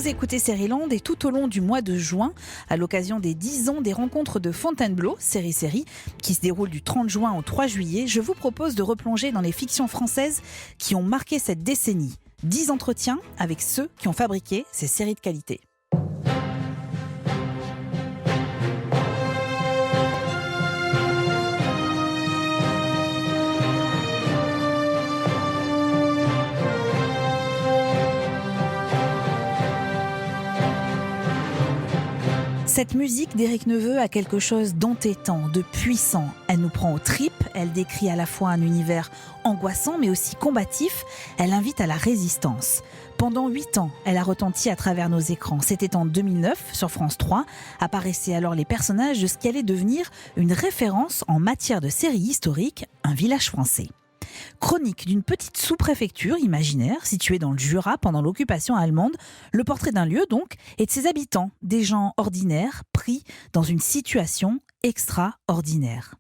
Vous écoutez Sérieland et tout au long du mois de juin, à l'occasion des 10 ans des rencontres de Fontainebleau, série, qui se déroule du 30 juin au 3 juillet, je vous propose de replonger dans les fictions françaises qui ont marqué cette décennie. 10 entretiens avec ceux qui ont fabriqué ces séries de qualité. Cette musique d'Éric Neveu a quelque chose d'entêtant, de puissant. Elle nous prend aux tripes, elle décrit à la fois un univers angoissant mais aussi combatif. Elle invite à la résistance. Pendant 8 ans, elle a retenti à travers nos écrans. C'était en 2009, sur France 3, apparaissaient alors les personnages de ce qui allait devenir une référence en matière de série historique, Un village français. Chronique d'une petite sous-préfecture imaginaire située dans le Jura pendant l'occupation allemande, le portrait d'un lieu donc et de ses habitants, des gens ordinaires pris dans une situation extraordinaire.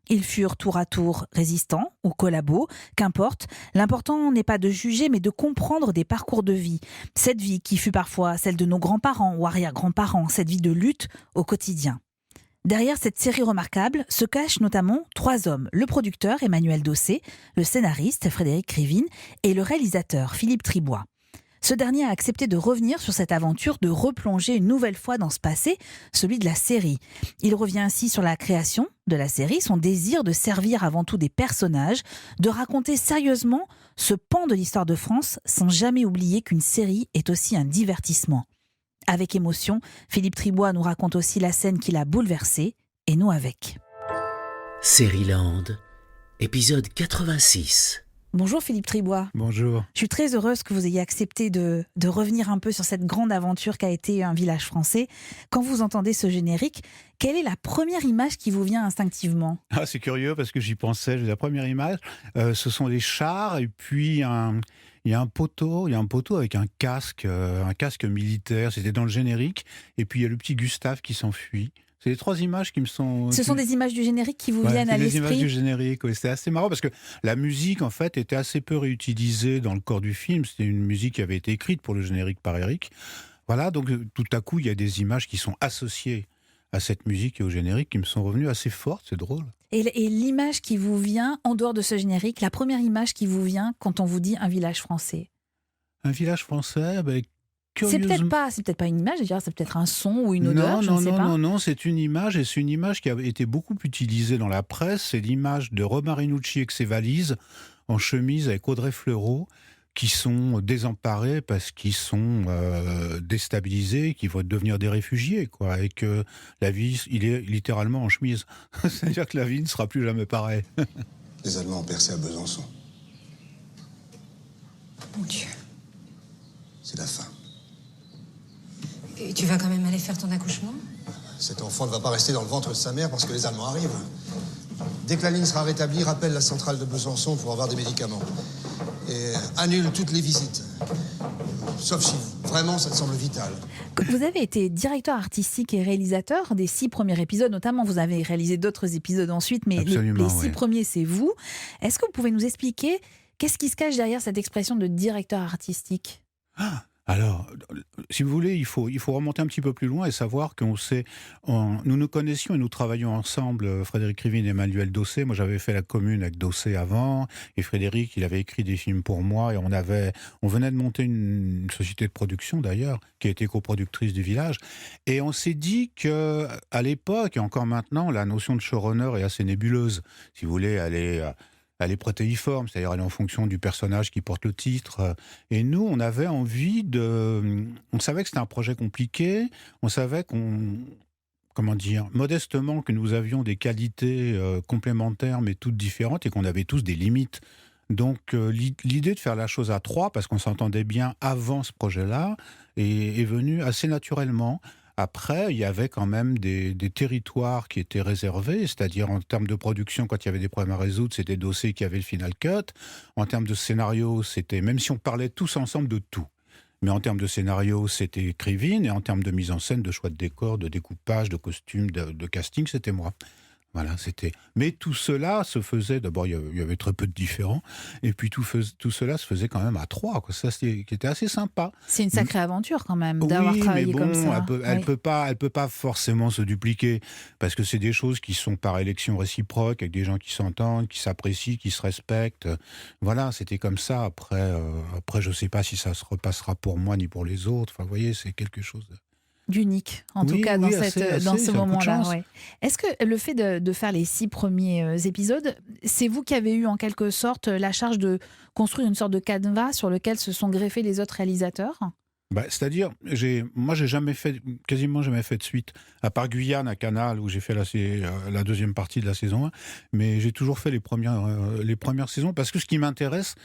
Ils furent tour à tour résistants ou collabos, qu'importe, l'important n'est pas de juger mais de comprendre des parcours de vie. Cette vie qui fut parfois celle de nos grands-parents ou arrière-grands-parents, cette vie de lutte au quotidien. Derrière cette série remarquable se cachent notamment 3 hommes, le producteur Emmanuel Docé, le scénariste Frédéric Krivine et le réalisateur Philippe Tribois. Ce dernier a accepté de revenir sur cette aventure, de replonger une nouvelle fois dans ce passé, celui de la série. Il revient ainsi sur la création de la série, son désir de servir avant tout des personnages, de raconter sérieusement ce pan de l'histoire de France sans jamais oublier qu'une série est aussi un divertissement. Avec émotion, Philippe Tribois nous raconte aussi la scène qui l'a bouleversé, et nous avec. Sérieland, épisode 86. Bonjour Philippe Tribois. Bonjour. Je suis très heureuse que vous ayez accepté de revenir un peu sur cette grande aventure qu'a été Un village français. Quand vous entendez ce générique, quelle est la première image qui vous vient instinctivement ? C'est curieux parce que j'y pensais. La première image, ce sont des chars et puis il y a un poteau avec un casque militaire. C'était dans le générique. Et puis il y a le petit Gustave qui s'enfuit. C'est les 3 images qui me sont... Ce sont des images du générique qui vous viennent à l'esprit ? C'est des images du générique, oui. C'était assez marrant parce que la musique, en fait, était assez peu réutilisée dans le corps du film. C'était une musique qui avait été écrite pour le générique par Eric. Voilà, donc tout à coup, il y a des images qui sont associées à cette musique et au générique qui me sont revenues assez fortes. C'est drôle. Et l'image qui vous vient, en dehors de ce générique, la première image qui vous vient quand on vous dit Un village français ? Un village français, curieusement... C'est peut-être pas une image, c'est peut-être un son ou une odeur, je ne sais pas. Non, c'est une image, et c'est une image qui a été beaucoup utilisée dans la presse. C'est l'image de Romain Rinucci avec ses valises, en chemise avec Audrey Fleurot, qui sont désemparés parce qu'ils sont déstabilisés, qui vont devenir des réfugiés, quoi, et que la vie, il est littéralement en chemise. C'est-à-dire que la vie ne sera plus jamais pareille. Les Allemands ont percé à Besançon. Mon Dieu. C'est la fin. Et tu vas quand même aller faire ton accouchement ? Cet enfant ne va pas rester dans le ventre de sa mère parce que les Allemands arrivent. Dès que la ligne sera rétablie, rappelle la centrale de Besançon pour avoir des médicaments. Et annule toutes les visites. Sauf si vraiment ça te semble vital. Vous avez été directeur artistique et réalisateur des 6 premiers épisodes, notamment vous avez réalisé d'autres épisodes ensuite, mais les 6 premiers c'est vous. Est-ce que vous pouvez nous expliquer qu'est-ce qui se cache derrière cette expression de directeur artistique ? Alors, si vous voulez, il faut remonter un petit peu plus loin et savoir qu'on nous nous connaissions et nous travaillions ensemble, Frédéric Krivine et Emmanuel Docé. Moi, j'avais fait La Commune avec Docé avant, et Frédéric, il avait écrit des films pour moi, et on venait de monter une société de production d'ailleurs, qui a été coproductrice du Village, et on s'est dit que à l'époque, et encore maintenant, la notion de showrunner est assez nébuleuse. Si vous voulez, elle est protéiforme, c'est-à-dire elle est en fonction du personnage qui porte le titre. Et nous, on avait envie on savait que c'était un projet compliqué, on savait modestement que nous avions des qualités complémentaires mais toutes différentes et qu'on avait tous des limites. Donc l'idée de faire la chose à 3, parce qu'on s'entendait bien avant ce projet-là, est venue assez naturellement. Après, il y avait quand même des territoires qui étaient réservés, c'est-à-dire en termes de production, quand il y avait des problèmes à résoudre, c'était Docé qui avait le final cut. En termes de scénario, c'était, même si on parlait tous ensemble de tout, mais en termes de scénario, c'était Krivine, et en termes de mise en scène, de choix de décor, de découpage, de costumes, de casting, c'était moi. Voilà, c'était. Mais tout cela se faisait. D'abord, il y avait très peu de différents, et puis tout cela se faisait quand même à 3, quoi. Ça, qui était assez sympa. C'est une sacrée aventure quand même d'avoir travaillé mais bon, comme ça. elle Oui. peut pas forcément se dupliquer, parce que c'est des choses qui sont par élection réciproque, avec des gens qui s'entendent, qui s'apprécient, qui se respectent. Voilà, c'était comme ça. Après, je sais pas si ça se repassera pour moi ni pour les autres. Enfin, vous voyez, c'est quelque chose. D'unique, en tout Oui, cas, oui, dans assez, dans ce c'est un coup de moment-là. chance. Ouais. Est-ce que le fait de faire les 6 premiers épisodes, c'est vous qui avez eu en quelque sorte la charge de construire une sorte de canevas sur lequel se sont greffés les autres réalisateurs? C'est-à-dire, moi, j'ai quasiment jamais fait de suite, à part Guyane à Canal, où j'ai fait la deuxième partie de la saison 1, mais j'ai toujours fait les premières saisons, parce que ce qui m'intéresse,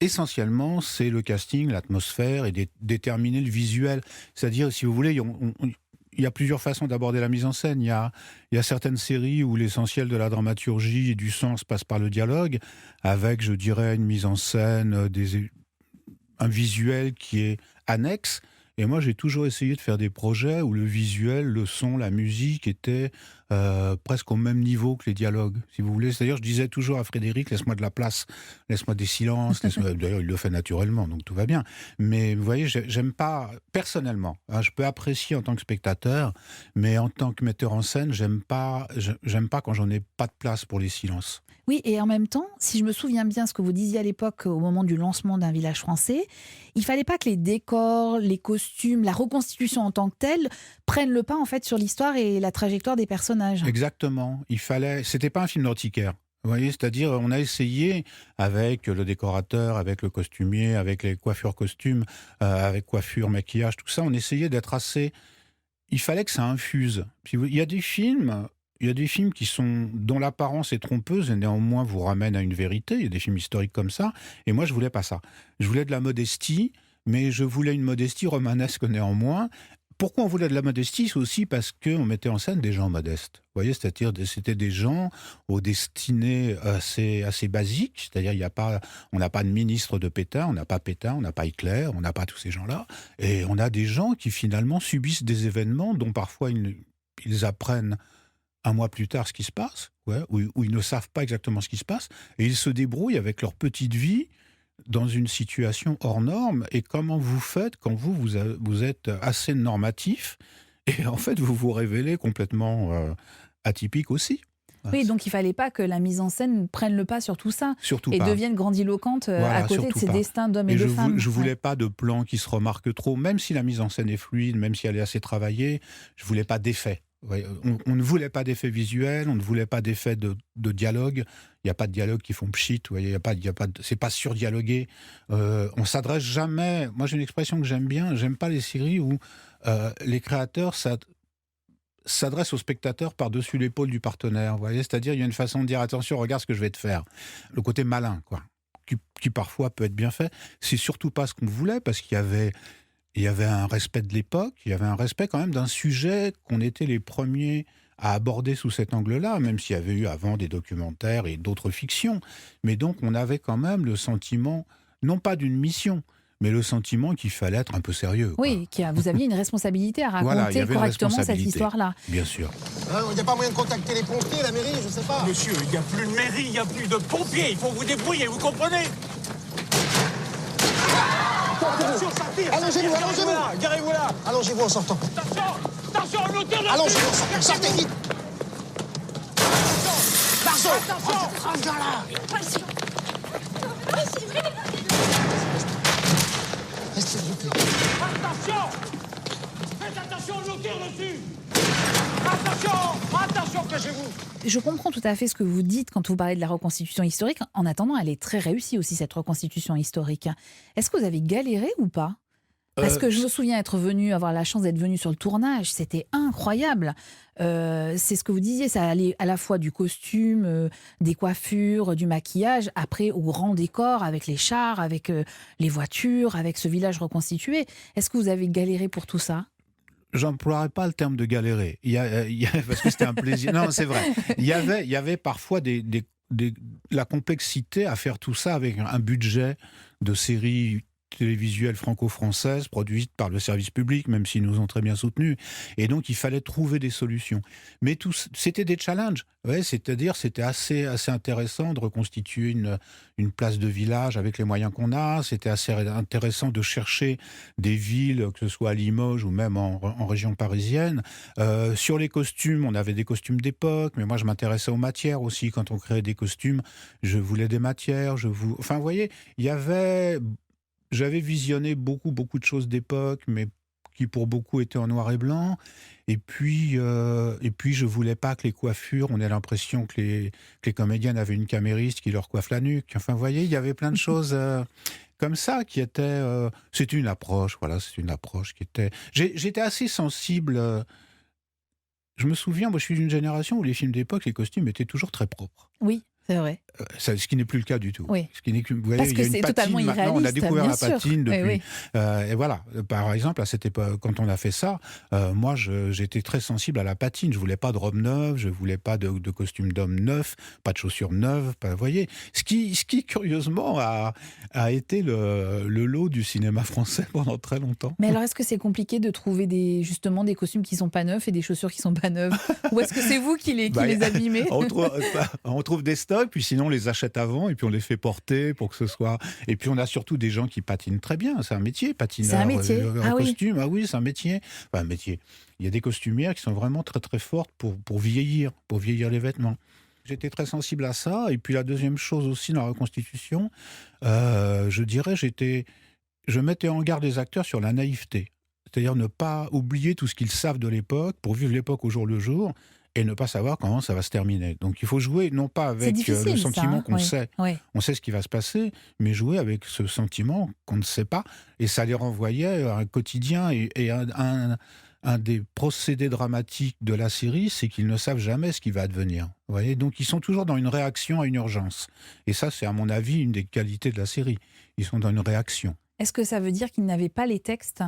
essentiellement, c'est le casting, l'atmosphère, et déterminer le visuel. C'est-à-dire, si vous voulez, il y a plusieurs façons d'aborder la mise en scène. Il y a certaines séries où l'essentiel de la dramaturgie et du sens passe par le dialogue, avec, je dirais, une mise en scène, un visuel qui est annexe. Et moi, j'ai toujours essayé de faire des projets où le visuel, le son, la musique étaient presque au même niveau que les dialogues, si vous voulez. C'est-à-dire, je disais toujours à Frédéric, laisse-moi de la place, laisse-moi des silences. D'ailleurs, il le fait naturellement, donc tout va bien. Mais vous voyez, j'aime pas, personnellement, hein, je peux apprécier en tant que spectateur, mais en tant que metteur en scène, j'aime pas quand j'en ai pas de place pour les silences. Oui, et en même temps, si je me souviens bien ce que vous disiez à l'époque au moment du lancement d'Un village français, il fallait pas que les décors, les costumes, la reconstitution en tant que telle prennent le pas en fait sur l'histoire et la trajectoire des personnages. Exactement. C'était pas un film d'antiquaire. Vous voyez, c'est-à-dire, on a essayé avec le décorateur, avec le costumier, avec les coiffures costumes, avec coiffure, maquillage, tout ça, on essayait d'être assez. Il fallait que ça infuse. Il y a des films. Il y a des films dont l'apparence est trompeuse et néanmoins vous ramène à une vérité. Il y a des films historiques comme ça. Et moi, je voulais pas ça. Je voulais de la modestie, mais je voulais une modestie romanesque néanmoins. Pourquoi on voulait de la modestie? C'est aussi parce qu'on mettait en scène des gens modestes. Vous voyez, c'est-à-dire c'était des gens aux destinées assez basiques. C'est-à-dire, on n'a pas de ministre de Pétain, on n'a pas Pétain, on n'a pas Hitler, on n'a pas tous ces gens-là. Et on a des gens qui finalement subissent des événements dont parfois ils apprennent un mois plus tard ce qui se passe, où ils ne savent pas exactement ce qui se passe, et ils se débrouillent avec leur petite vie dans une situation hors norme. Et comment vous faites quand vous êtes assez normatif, et en fait vous vous révélez complètement atypique aussi. Oui, donc il fallait pas que la mise en scène prenne le pas sur tout ça Surtout et pas. devienne grandiloquente Voilà, à côté de surtout ces pas. destins d'hommes et Et de femmes. je voulais Ouais. pas de plans qui se remarquent trop, même si la mise en scène est fluide, même si elle est assez travaillée, je voulais pas d'effets. Ouais, on ne voulait pas d'effets visuels, on ne voulait pas d'effets de dialogue. Il n'y a pas de dialogue qui font pchit, vous voyez, c'est pas surdialogué. On s'adresse jamais. Moi, j'ai une expression que j'aime bien. J'aime pas les séries où les créateurs s'adressent au spectateur par-dessus l'épaule du partenaire. Vous voyez, c'est-à-dire, il y a une façon de dire attention, regarde ce que je vais te faire. Le côté malin, quoi, qui parfois peut être bien fait. C'est surtout pas ce qu'on voulait, parce qu'il y avait un respect de l'époque, il y avait un respect quand même d'un sujet qu'on était les premiers à aborder sous cet angle-là, même s'il y avait eu avant des documentaires et d'autres fictions. Mais donc, on avait quand même le sentiment, non pas d'une mission, mais le sentiment qu'il fallait être un peu sérieux. Oui, vous aviez une responsabilité à Voilà, il y raconter avait une correctement cette responsabilité. histoire-là. Bien sûr. Il n'y a pas moyen de contacter les pompiers, la mairie, je sais pas. Monsieur, il n'y a plus de mairie, il n'y a plus de pompiers. Il faut vous débrouiller, vous comprenez? Attention, ça tire. Allongez-vous, allongez-vous. Garez-vous là. Allongez-vous en sortant. Attention, on nous tire dessus. Allongez-vous en sortant. Sortez vite. Marceau. Attention. Restez, s'il vous plaît. Attention. Faites attention, on nous tire dessus. Attention, cachez-vous. Je comprends tout à fait ce que vous dites quand vous parlez de la reconstitution historique. En attendant, elle est très réussie aussi, cette reconstitution historique. Est-ce que vous avez galéré ou pas ? Parce que je me souviens avoir la chance d'être venu sur le tournage, c'était incroyable. C'est ce que vous disiez, ça allait à la fois du costume, des coiffures, du maquillage, après au grand décor avec les chars, avec les voitures, avec ce village reconstitué. Est-ce que vous avez galéré pour tout ça ? J'emploierais pas le terme de galérer, parce que c'était un plaisir. Non, c'est vrai. Il y avait parfois la complexité à faire tout ça avec un budget de série télévisuelle franco-française produite par le service public, même s'ils nous ont très bien soutenus. Et donc, il fallait trouver des solutions. Mais c'était des challenges. Ouais, c'est-à-dire, c'était assez intéressant de reconstituer une place de village avec les moyens qu'on a. C'était assez intéressant de chercher des villes, que ce soit à Limoges ou même en région parisienne. Sur les costumes, on avait des costumes d'époque, mais moi, je m'intéressais aux matières aussi. Quand on créait des costumes, je voulais des matières. Enfin, vous voyez, j'avais visionné beaucoup de choses d'époque, mais qui pour beaucoup étaient en noir et blanc. Et puis, je voulais pas que les coiffures, on ait l'impression que les comédiennes avaient une camériste qui leur coiffe la nuque. Enfin, vous voyez, il y avait plein de choses comme ça qui étaient... c'était une approche, voilà, c'est une approche qui était... J'étais assez sensible... je me souviens, moi je suis d'une génération où les films d'époque, les costumes étaient toujours très propres. Oui, c'est vrai. Ce qui n'est plus le cas du tout. Oui. Ce qui n'est que, vous voyez, Parce il que y a une c'est patine totalement maintenant, irréaliste, on a découvert bien la sûr. patine depuis. Oui. Et voilà, par exemple, à cette époque, quand on a fait ça, moi j'étais très sensible à la patine. Je voulais pas de robe neuve, je voulais pas de costume d'homme neuf, pas de chaussures neuves. Vous voyez, ce qui curieusement a été le lot du cinéma français pendant très longtemps. Mais alors, est-ce que c'est compliqué de trouver justement des costumes qui sont pas neufs et des chaussures qui sont pas neuves? Ou est-ce que c'est vous qui les abîmez? On trouve des stocks, puis sinon on les achète avant et puis on les fait porter pour que ce soit... Et puis on a surtout des gens qui patinent très bien, c'est un métier, patineur. C'est un métier. En costume, ah oui, c'est un métier. Enfin, un métier. Il y a des costumières qui sont vraiment très très fortes pour vieillir les vêtements. J'étais très sensible à ça. Et puis la deuxième chose aussi dans la reconstitution, je dirais, je mettais en garde les acteurs sur la naïveté. C'est-à-dire ne pas oublier tout ce qu'ils savent de l'époque pour vivre l'époque au jour le jour et ne pas savoir comment ça va se terminer. Donc il faut jouer non pas avec le sentiment qu'on sait, on sait ce qui va se passer, mais jouer avec ce sentiment qu'on ne sait pas. Et ça les renvoyait à un quotidien et un des procédés dramatiques de la série, c'est qu'ils ne savent jamais ce qui va advenir. Vous voyez, donc ils sont toujours dans une réaction à une urgence. Et ça, c'est à mon avis une des qualités de la série. Ils sont dans une réaction. Est-ce que ça veut dire qu'ils n'avaient pas les textes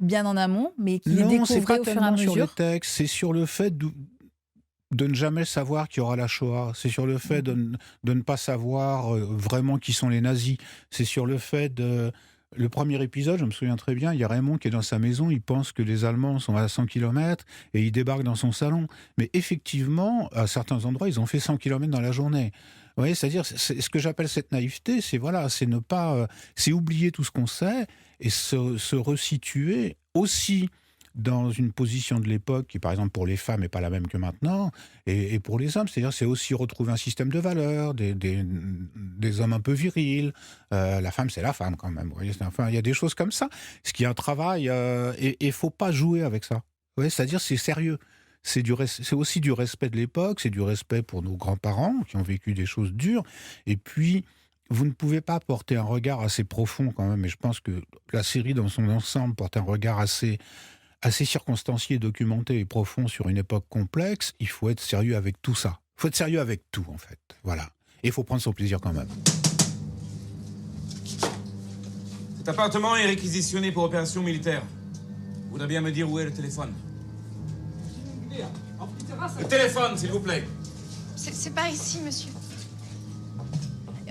bien en amont, mais qu'ils les découvraient au fur et à mesure? Non, c'est pas tellement sur les textes, c'est sur le fait de ne jamais savoir qu'il y aura la Shoah. C'est sur le fait de ne pas savoir vraiment qui sont les nazis. C'est sur le fait de... Le premier épisode, je me souviens très bien, il y a Raymond qui est dans sa maison, il pense que les Allemands sont à 100 km et il débarque dans son salon. Mais effectivement, à certains endroits, ils ont fait 100 km dans la journée. Vous voyez, c'est-à-dire, ce que j'appelle cette naïveté, c'est ne pas... c'est oublier tout ce qu'on sait et se resituer aussi dans une position de l'époque qui, par exemple, pour les femmes n'est pas la même que maintenant, et pour les hommes. C'est-à-dire, c'est aussi retrouver un système de valeurs, des hommes un peu virils. La femme, c'est la femme, quand même. Vous voyez, enfin, il y a des choses comme ça. Ce qui est un travail, et il ne faut pas jouer avec ça. Vous voyez, c'est-à-dire, c'est sérieux. C'est aussi du respect de l'époque, c'est du respect pour nos grands-parents qui ont vécu des choses dures. Et puis, vous ne pouvez pas porter un regard assez profond, quand même. Et je pense que la série, dans son ensemble, porte un regard assez circonstancié, documenté et profond sur une époque complexe. Il faut être sérieux avec tout ça. Il faut être sérieux avec tout, en fait. Voilà. Et il faut prendre son plaisir quand même. Cet appartement est réquisitionné pour opération militaire. Vous voudrez bien me dire où est le téléphone? Le téléphone, s'il vous plaît. C'est par ici, monsieur.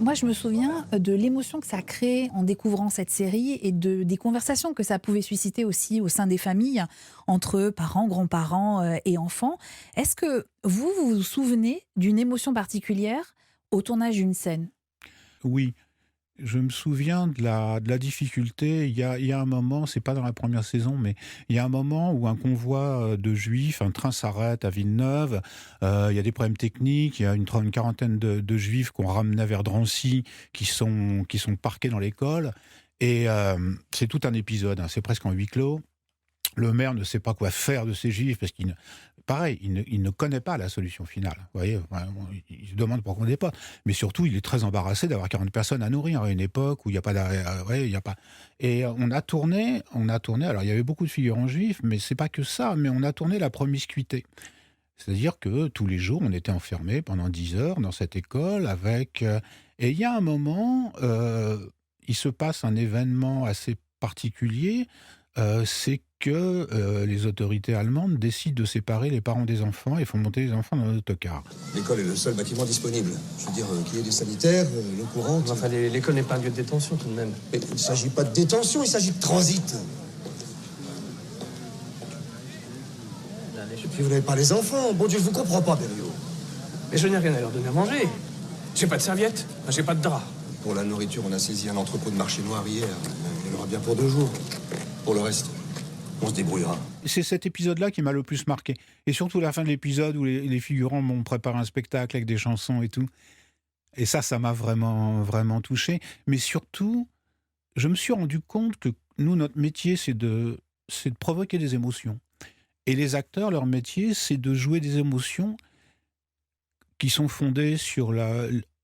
Moi, je me souviens de l'émotion que ça a créée en découvrant cette série et des conversations que ça pouvait susciter aussi au sein des familles, entre parents, grands-parents et enfants. Est-ce que vous vous souvenez d'une émotion particulière au tournage d'une scène? Oui. Je me souviens de la difficulté. Il y a un moment, c'est pas dans la première saison, mais il y a un moment où un convoi de juifs, un train s'arrête à Villeneuve. Il y a des problèmes techniques. Il y a une quarantaine de juifs qu'on ramenait vers Drancy, qui sont parqués dans l'école. Et c'est tout un épisode. Hein, c'est presque en huis clos. Le maire ne sait pas quoi faire de ces juifs parce qu'il ne connaît pas la solution finale. Vous voyez, il se demande pourquoi on n'est pas. Mais surtout, il est très embarrassé d'avoir 40 personnes à nourrir à une époque où il n'y a pas d'arrêt. Il y a pas. Et on a tourné. Alors, il y avait beaucoup de figurants juifs, mais c'est pas que ça. Mais on a tourné la promiscuité. C'est-à-dire que tous les jours, on était enfermés pendant 10 heures dans cette école avec. Et il y a un moment, il se passe un événement assez particulier. c'est que les autorités allemandes décident de séparer les parents des enfants et font monter les enfants dans un autocar. L'école est le seul bâtiment disponible. Je veux dire, qu'il y ait des sanitaires, l'eau courante... Enfin, l'école n'est pas un lieu de détention, tout de même. Mais il ne s'agit pas de détention, il s'agit de transit. Et puis vous n'avez pas les enfants. Bon Dieu, je vous comprends pas, Berriot. Mais je n'ai rien à leur donner à manger. J'ai pas de serviette, j'ai pas de drap. Pour la nourriture, on a saisi un entrepôt de marché noir hier. Il y en aura bien pour 2 jours. Pour le reste, on se débrouillera. C'est cet épisode-là qui m'a le plus marqué. Et surtout la fin de l'épisode où les figurants m'ont préparé un spectacle avec des chansons et tout. Et ça m'a vraiment, vraiment touché. Mais surtout, je me suis rendu compte que nous, notre métier, c'est de provoquer des émotions. Et les acteurs, leur métier, c'est de jouer des émotions qui sont fondées sur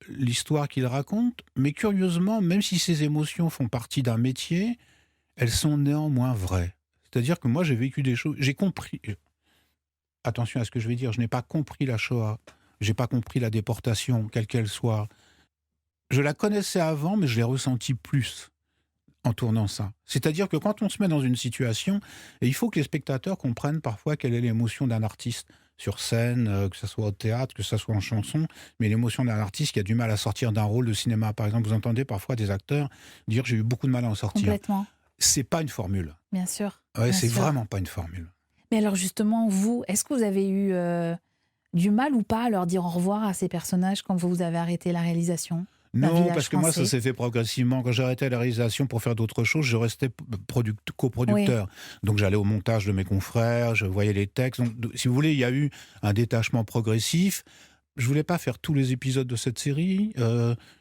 l'histoire qu'ils racontent. Mais curieusement, même si ces émotions font partie d'un métier, elles sont néanmoins vraies. C'est-à-dire que moi, j'ai vécu des choses... J'ai compris... Attention à ce que je vais dire. Je n'ai pas compris la Shoah. Je n'ai pas compris la déportation, quelle qu'elle soit. Je la connaissais avant, mais je l'ai ressentie plus en tournant ça. C'est-à-dire que quand on se met dans une situation, et il faut que les spectateurs comprennent parfois quelle est l'émotion d'un artiste sur scène, que ce soit au théâtre, que ce soit en chanson, mais l'émotion d'un artiste qui a du mal à sortir d'un rôle de cinéma. Par exemple, vous entendez parfois des acteurs dire « j'ai eu beaucoup de mal à en sortir ». Complètement. C'est pas une formule. Bien sûr. Ouais, bien c'est sûr. vraiment pas une formule. Mais alors justement, vous, est-ce que vous avez eu du mal ou pas à leur dire au revoir à ces personnages quand vous avez arrêté la réalisation ? Non, parce que moi, ça s'est fait progressivement. Quand j'arrêtais la réalisation pour faire d'autres choses, je restais coproducteur. Oui. Donc j'allais au montage de mes confrères, je voyais les textes. Donc, si vous voulez, il y a eu un détachement progressif. Je voulais pas faire tous les épisodes de cette série.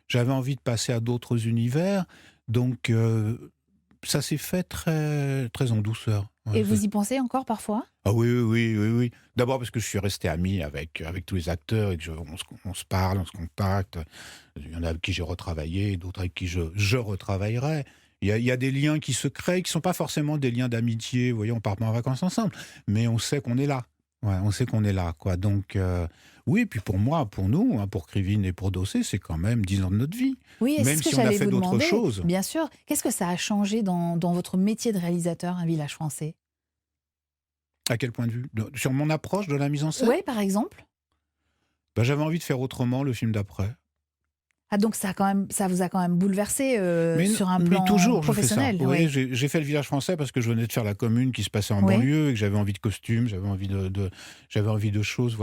J'avais envie de passer à d'autres univers. Donc ça s'est fait très, très en douceur. Ouais, et vous y pensez encore parfois ? Ah oui. D'abord parce que je suis resté ami avec tous les acteurs et on se parle, on se contacte. Il y en a avec qui j'ai retravaillé, d'autres avec qui je retravaillerai. Il y a des liens qui se créent, qui ne sont pas forcément des liens d'amitié. Vous voyez, on part pas en vacances ensemble, mais on sait qu'on est là. Ouais, on sait qu'on est là, quoi. Donc, oui, puis pour moi, pour nous, pour Krivine et pour Dossé, c'est quand même 10 ans de notre vie. Oui, même si on a fait d'autres choses. Bien sûr. Qu'est-ce que ça a changé dans votre métier de réalisateur, Un village français ? À quel point de vue ? Sur mon approche de la mise en scène ? Oui, par exemple. J'avais envie de faire autrement le film d'après. Ah, donc ça vous a quand même bouleversé sur un plan toujours, professionnel. Je fais ça. Oui, j'ai fait le village français parce que je venais de faire la commune qui se passait en banlieue et que j'avais envie de costumes, j'avais envie de choses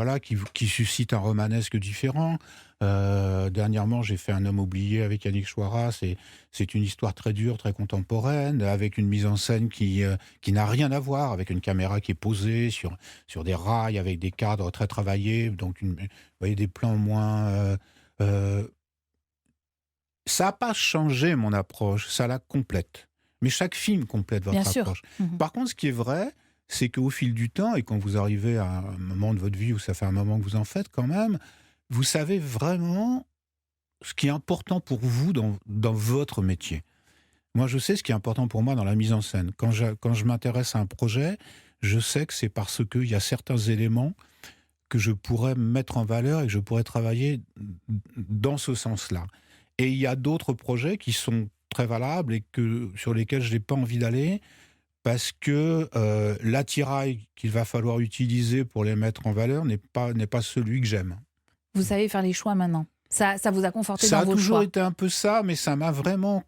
qui suscitent un romanesque différent. Dernièrement, j'ai fait Un homme oublié avec Yannick Chouara. C'est une histoire très dure, très contemporaine, avec une mise en scène qui n'a rien à voir, avec une caméra qui est posée sur des rails, avec des cadres très travaillés, donc vous voyez des plans moins... Ça n'a pas changé mon approche, ça la complète. Mais chaque film complète votre approche. Par contre, ce qui est vrai, c'est qu'au fil du temps, et quand vous arrivez à un moment de votre vie où ça fait un moment que vous en faites quand même, vous savez vraiment ce qui est important pour vous dans votre métier. Moi, je sais ce qui est important pour moi dans la mise en scène. Quand je m'intéresse à un projet, je sais que c'est parce qu'il y a certains éléments que je pourrais mettre en valeur et que je pourrais travailler dans ce sens-là. Et il y a d'autres projets qui sont très valables et sur lesquels je n'ai pas envie d'aller parce que l'attirail qu'il va falloir utiliser pour les mettre en valeur n'est pas celui que j'aime. Vous savez faire les choix maintenant. Ça vous a conforté dans vos choix. Ça a toujours été un peu ça, mais ça m'a vraiment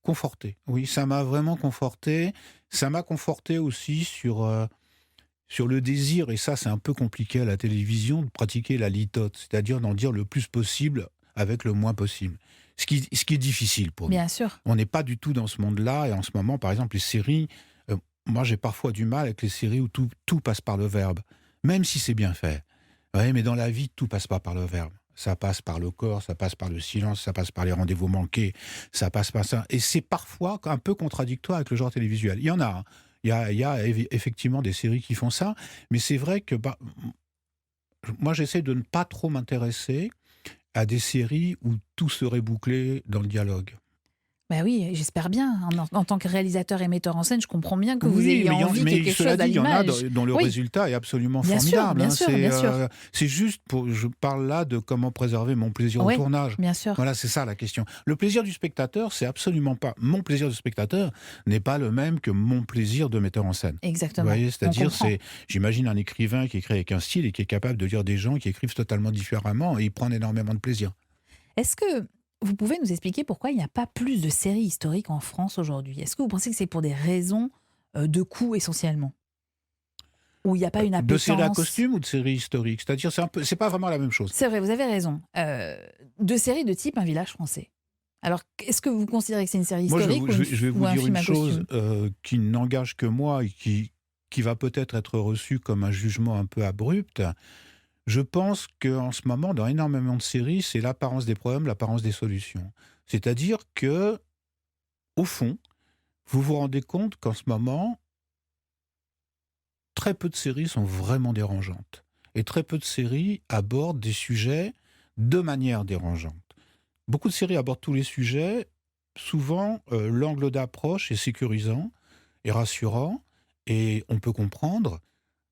conforté. Oui, ça m'a vraiment conforté. Ça m'a conforté aussi sur le désir, et ça c'est un peu compliqué à la télévision, de pratiquer la litote, c'est-à-dire d'en dire le plus possible avec le moins possible. Ce qui est difficile pour nous. Bien sûr. On n'est pas du tout dans ce monde-là. Et en ce moment, par exemple, les séries... moi, j'ai parfois du mal avec les séries où tout passe par le verbe. Même si c'est bien fait. Ouais, mais dans la vie, tout passe pas par le verbe. Ça passe par le corps, ça passe par le silence, ça passe par les rendez-vous manqués, ça passe par ça. Et c'est parfois un peu contradictoire avec le genre télévisuel. Il y en a. Hein. Il y a effectivement des séries qui font ça. Mais c'est vrai que moi, j'essaie de ne pas trop m'intéresser à des séries où tout serait bouclé dans le dialogue. Bah oui, j'espère bien. En tant que réalisateur et metteur en scène, je comprends bien que vous Oui, ayez envie qu'il y ait quelque cela chose à dit, il y en a l'image. dont le Oui, résultat est absolument bien sûr, formidable. bien sûr, bien sûr. C'est juste je parle là de comment préserver mon plaisir au Oui, tournage. bien sûr. Voilà, c'est ça la question. Le plaisir du spectateur, c'est absolument pas. Mon plaisir de spectateur n'est pas le même que mon plaisir de metteur en scène. Vous Exactement. voyez, On c'est-à-dire, comprend. j'imagine un écrivain qui écrit avec un style et qui est capable de lire des gens qui écrivent totalement différemment et il prend énormément de plaisir. Est-ce que vous pouvez nous expliquer pourquoi il n'y a pas plus de séries historiques en France aujourd'hui? Est-ce que vous pensez que c'est pour des raisons de coût essentiellement? Ou il n'y a pas une De séries à appétence? costume ou de séries historiques? C'est-à-dire, c'est pas vraiment la même chose. C'est vrai, vous avez raison. De séries de type Un village français. Alors, est-ce que vous considérez que c'est une série Moi, historique je vais ou vous un dire film une à chose costume? qui n'engage que moi et qui va peut-être être reçue comme un jugement un peu abrupt. Je pense qu'en ce moment, dans énormément de séries, c'est l'apparence des problèmes, l'apparence des solutions. C'est-à-dire que, au fond, vous vous rendez compte qu'en ce moment, très peu de séries sont vraiment dérangeantes. Et très peu de séries abordent des sujets de manière dérangeante. Beaucoup de séries abordent tous les sujets. Souvent, l'angle d'approche est sécurisant et rassurant. Et on peut comprendre.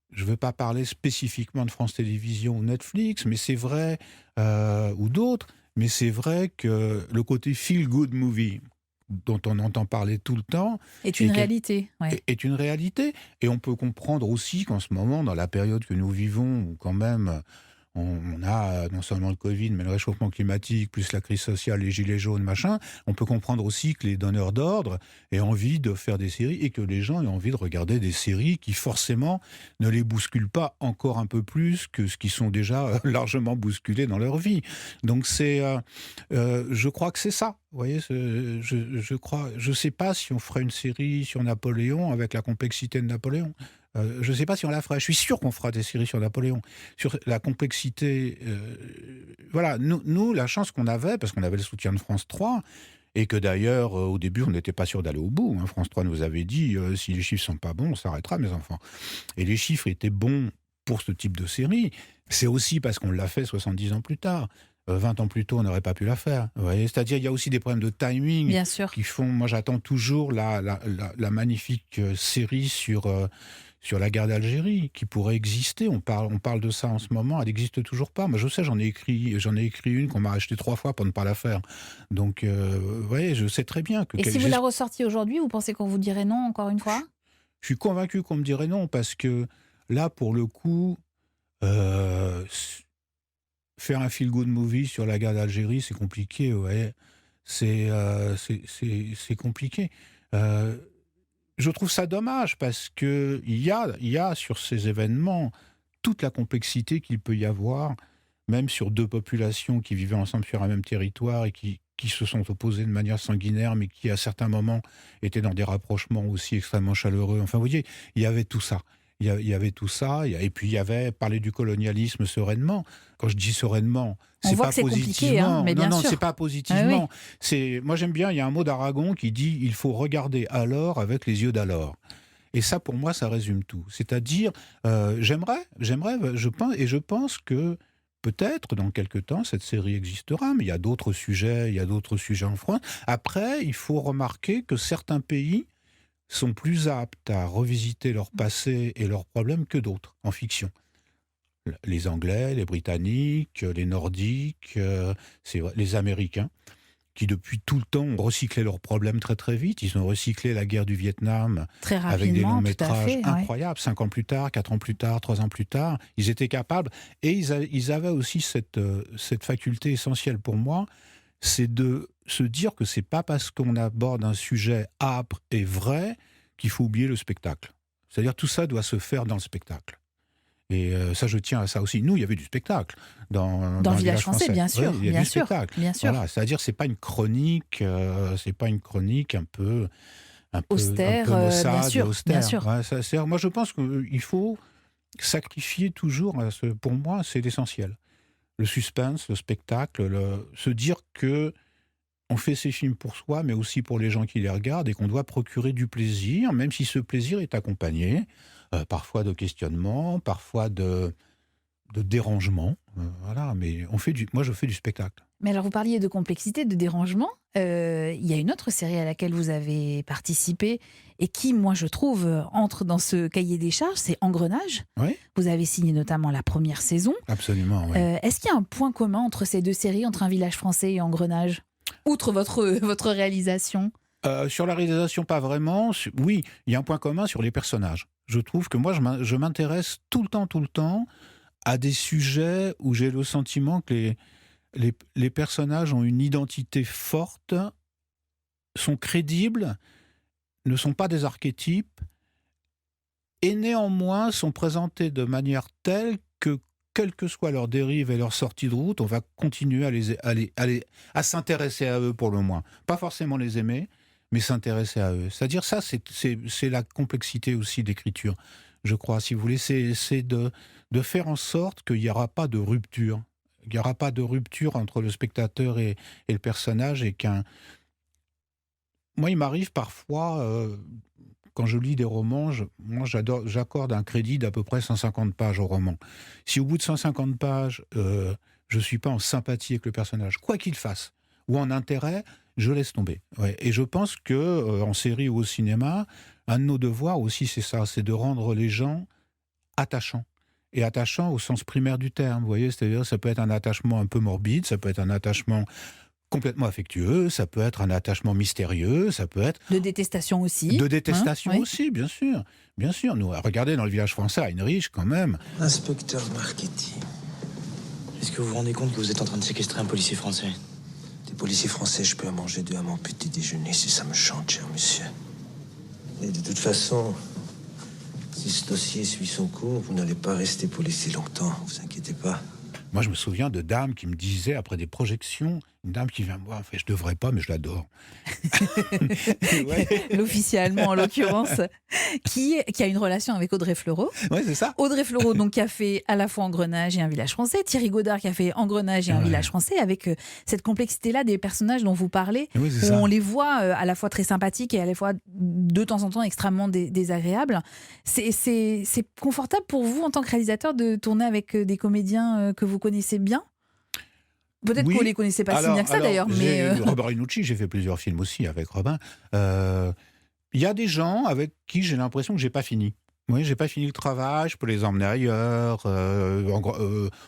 Je ne veux pas parler spécifiquement de France Télévisions ou Netflix, mais c'est vrai, ou d'autres, mais c'est vrai que le côté feel-good movie, dont on entend parler tout le temps, Est une et réalité. Ouais. est une réalité. Et on peut comprendre aussi qu'en ce moment, dans la période que nous vivons, où quand même on a non seulement le Covid, mais le réchauffement climatique, plus la crise sociale, les gilets jaunes, machin, on peut comprendre aussi que les donneurs d'ordre aient envie de faire des séries et que les gens aient envie de regarder des séries qui forcément ne les bousculent pas encore un peu plus que ce qui sont déjà largement bousculés dans leur vie. Donc je crois que c'est ça. Vous voyez, je sais pas si on ferait une série sur Napoléon avec la complexité de Napoléon. Je ne sais pas si on la fera. Je suis sûr qu'on fera des séries sur Napoléon. Sur la complexité. Voilà, nous, la chance qu'on avait, parce qu'on avait le soutien de France 3, et que d'ailleurs, au début, on n'était pas sûr d'aller au bout. France 3 nous avait dit si les chiffres sont pas bons, on s'arrêtera, mes enfants. Et les chiffres étaient bons pour ce type de série. C'est aussi parce qu'on l'a fait 70 ans plus tard. 20 ans plus tôt, on n'aurait pas pu la faire. Vous voyez, c'est-à-dire, il y a aussi des problèmes de timing. Bien sûr. Qui font. Moi, j'attends toujours la magnifique série sur la guerre d'Algérie, qui pourrait exister. On parle de ça en ce moment, elle n'existe toujours pas. Moi, je sais, j'en ai écrit une qu'on m'a achetée 3 fois pour ne pas la faire. Donc, vous voyez, je sais très bien que... Et si vous la ressortiez aujourd'hui, vous pensez qu'on vous dirait non encore une fois? Je suis convaincu qu'on me dirait non, parce que là, pour le coup, faire un feel-good movie sur la guerre d'Algérie, c'est compliqué, vous voyez. C'est compliqué. Je trouve ça dommage parce qu'il y a sur ces événements toute la complexité qu'il peut y avoir, même sur 2 populations qui vivaient ensemble sur un même territoire et qui se sont opposées de manière sanguinaire, mais qui à certains moments étaient dans des rapprochements aussi extrêmement chaleureux. Enfin, vous voyez, il y avait tout ça. Il y avait tout ça, et puis il y avait parler du colonialisme sereinement. Quand je dis sereinement, On c'est voit pas que c'est compliqué, positivement. hein, mais bien non, sûr. c'est pas positivement. Ah oui. Moi j'aime bien, il y a un mot d'Aragon qui dit « il faut regarder alors avec les yeux d'alors ». Et ça, pour moi, ça résume tout. C'est-à-dire, j'aimerais, je pense que peut-être, dans quelque temps, cette série existera, mais il y a d'autres sujets en France. Après, il faut remarquer que certains pays sont plus aptes à revisiter leur passé et leurs problèmes que d'autres, en fiction. Les Anglais, les Britanniques, les Nordiques, les Américains, qui depuis tout le temps ont recyclé leurs problèmes très très vite. Ils ont recyclé la guerre du Vietnam très avec des longs métrages fait, incroyables. 5 ans plus tard, 4 ans plus tard, 3 ans plus tard, ils étaient capables. Et ils avaient aussi cette faculté essentielle pour moi, c'est de se dire que c'est pas parce qu'on aborde un sujet âpre et vrai qu'il faut oublier le spectacle. C'est-à-dire tout ça doit se faire dans le spectacle. Et ça, je tiens à ça aussi. Nous, il y avait du spectacle dans le village français, bien sûr. Oui, il y a du spectacle. Bien sûr. Voilà, c'est-à-dire, c'est pas une chronique, un peu austère, un peu maussade, bien sûr. austère. Bien sûr. Ouais, moi, je pense qu'il faut sacrifier toujours. Pour moi, c'est l'essentiel. Le suspense, le spectacle, se dire que on fait ces films pour soi, mais aussi pour les gens qui les regardent, et qu'on doit procurer du plaisir, même si ce plaisir est accompagné parfois de questionnements, parfois de dérangements. Voilà, mais moi, je fais du spectacle. Mais alors, vous parliez de complexité, de dérangement. Il y a une autre série à laquelle vous avez participé et qui, moi, je trouve, entre dans ce cahier des charges, c'est Engrenage. Oui, Vous avez signé notamment la première saison. absolument. Oui. Est-ce qu'il y a un point commun entre ces deux séries, entre Un village français et Engrenage, outre votre réalisation? Sur la réalisation, pas vraiment. Oui, il y a un point commun sur les personnages. Je trouve que moi, je m'intéresse tout le temps à des sujets où j'ai le sentiment que les personnages ont une identité forte, sont crédibles, ne sont pas des archétypes, et néanmoins sont présentés de manière telle que, quelle que soit leur dérive et leur sortie de route, on va continuer à s'intéresser à eux pour le moins. Pas forcément les aimer, mais s'intéresser à eux. C'est-à-dire ça, c'est la complexité aussi d'écriture, je crois, si vous voulez. C'est de faire en sorte qu'il n'y aura pas de rupture. Il n'y aura pas de rupture entre le spectateur et le personnage, et Moi, il m'arrive parfois, quand je lis des romans, j'accorde un crédit d'à peu près 150 pages au roman. Si au bout de 150 pages, je ne suis pas en sympathie avec le personnage, quoi qu'il fasse, ou en intérêt, je laisse tomber. Ouais. Et je pense que en série ou au cinéma, un de nos devoirs aussi, c'est ça, c'est de rendre les gens attachants. Et attachants au sens primaire du terme, vous voyez, c'est-à-dire ça peut être un attachement un peu morbide, ça peut être un attachement complètement affectueux, ça peut être un attachement mystérieux, ça peut être... De détestation aussi. De détestation Oui. aussi, bien sûr. Bien sûr. Nous, regardez dans le village français, à Heinrich, quand même. Inspecteur Marchetti, est-ce que vous vous rendez compte que vous êtes en train de séquestrer un policier français? Des policiers français, je peux en manger 2 à mon petit déjeuner si ça me chante, cher monsieur. Et de toute façon, si ce dossier suit son cours, vous n'allez pas rester pour laisser longtemps, vous inquiétez pas. Moi, je me souviens de dames qui me disaient, après des projections, une dame qui vient me voir, en fait, je devrais pas, mais je l'adore. Ouais. L'officier allemand, en l'occurrence, qui a une relation avec Audrey Fleurot. Oui, c'est ça. Audrey Fleurot, donc, qui a fait à la fois Engrenage et Un village français. Thierry Gaudard, qui a fait Engrenage et Un village français, avec cette complexité-là des personnages dont vous parlez, oui, où on les voit à la fois très sympathiques et à la fois, de temps en temps, extrêmement désagréables. C'est confortable pour vous, en tant que réalisateur, de tourner avec des comédiens que vous connaissez bien? Peut-être que vous ne les connaissez pas si bien que ça, d'ailleurs. Mais Robert Rinucci, j'ai fait plusieurs films aussi avec Robin. Il y a des gens avec qui j'ai l'impression que j'ai pas fini. Oui, j'ai pas fini le travail, je peux les emmener ailleurs.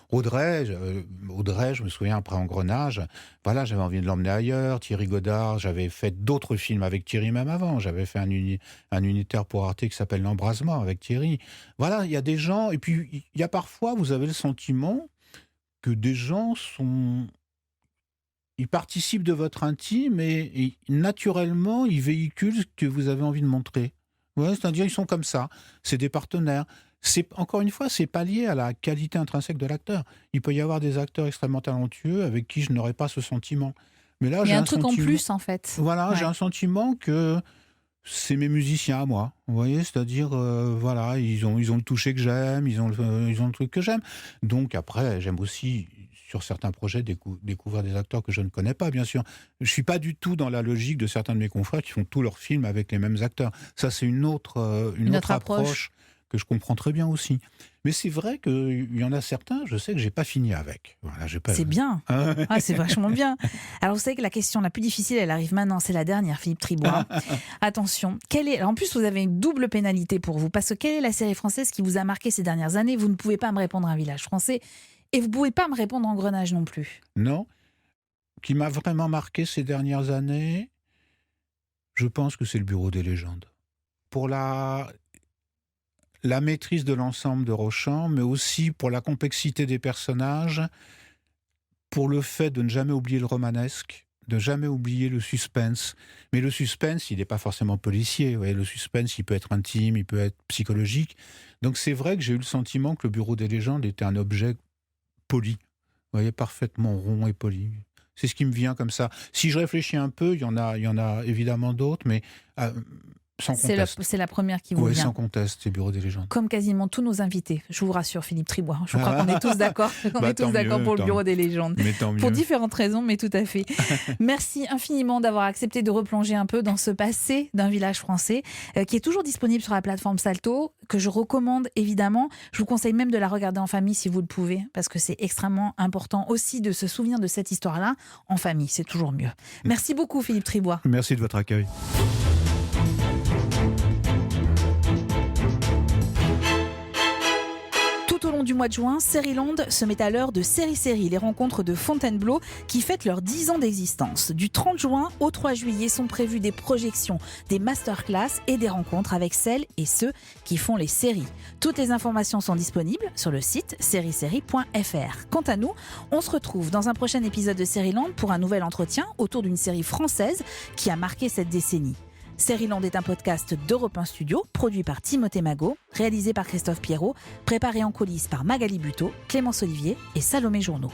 Audrey, je me souviens, après Engrenage, voilà, j'avais envie de l'emmener ailleurs. Thierry Gaudard, j'avais fait d'autres films avec Thierry même avant. J'avais fait un unitaire pour Arte qui s'appelle L'Embrasement avec Thierry. Voilà, il y a des gens, et puis il y a parfois, vous avez le sentiment que des gens ils participent de votre intime et naturellement, ils véhiculent ce que vous avez envie de montrer. Ouais, c'est-à-dire, ils sont comme ça. C'est des partenaires. Encore une fois, c'est pas lié à la qualité intrinsèque de l'acteur. Il peut y avoir des acteurs extrêmement talentueux avec qui je n'aurais pas ce sentiment. Mais là, il y a un truc en plus, en fait. Voilà, ouais. J'ai un sentiment que c'est mes musiciens à moi. Vous voyez, c'est-à-dire, voilà, ils ont le toucher que j'aime, ils ont le truc que j'aime. Donc après, j'aime aussi, sur certains projets, découvrir des acteurs que je ne connais pas, bien sûr. Je ne suis pas du tout dans la logique de certains de mes confrères qui font tous leurs films avec les mêmes acteurs. Ça, c'est une autre approche que je comprends très bien aussi. Mais c'est vrai qu'il y en a certains, je sais que je n'ai pas fini avec. Voilà, c'est bien. C'est vachement bien. Alors, vous savez que la question la plus difficile, elle arrive maintenant. C'est la dernière, Philippe Tribois. Attention. En plus, vous avez une double pénalité pour vous. Parce que quelle est la série française qui vous a marqué ces dernières années? Vous ne pouvez pas me répondre Un village français. Et vous ne pouvez pas me répondre Engrenage non plus. Non. Qui m'a vraiment marqué ces dernières années, je pense que c'est Le Bureau des légendes. Pour la maîtrise de l'ensemble de Rochant, mais aussi pour la complexité des personnages, pour le fait de ne jamais oublier le romanesque, de ne jamais oublier le suspense. Mais le suspense, il n'est pas forcément policier. Ouais. Le suspense, il peut être intime, il peut être psychologique. Donc c'est vrai que j'ai eu le sentiment que Le Bureau des légendes était un objet poli. Vous voyez, parfaitement rond et poli. C'est ce qui me vient comme ça. Si je réfléchis un peu, il y en a évidemment d'autres, mais Sans conteste. C'est la première qui vous Oui, vient. sans conteste, c'est Bureau des légendes. Comme quasiment tous nos invités. Je vous rassure, Philippe Tribois. Je crois qu'on est tous d'accord. On est tous tant d'accord mieux, pour le Bureau des légendes. Mais tant mieux. Pour différentes raisons, mais tout à fait. Merci infiniment d'avoir accepté de replonger un peu dans ce passé d'un village français qui est toujours disponible sur la plateforme Salto, que je recommande évidemment. Je vous conseille même de la regarder en famille si vous le pouvez, parce que c'est extrêmement important aussi de se souvenir de cette histoire-là en famille. C'est toujours mieux. Merci beaucoup, Philippe Tribois. Merci de votre accueil. Tout au long du mois de juin, Seriland se met à l'heure de Série, les rencontres de Fontainebleau qui fêtent leurs 10 ans d'existence. Du 30 juin au 3 juillet sont prévues des projections, des masterclass et des rencontres avec celles et ceux qui font les séries. Toutes les informations sont disponibles sur le site seriesérie.fr. Quant à nous, on se retrouve dans un prochain épisode de Seriland pour un nouvel entretien autour d'une série française qui a marqué cette décennie. Seriland est un podcast d'Europe 1 Studio, produit par Timothée Magot, réalisé par Christophe Pierrot, préparé en coulisses par Magali Buteau, Clémence Olivier et Salomé Journeau.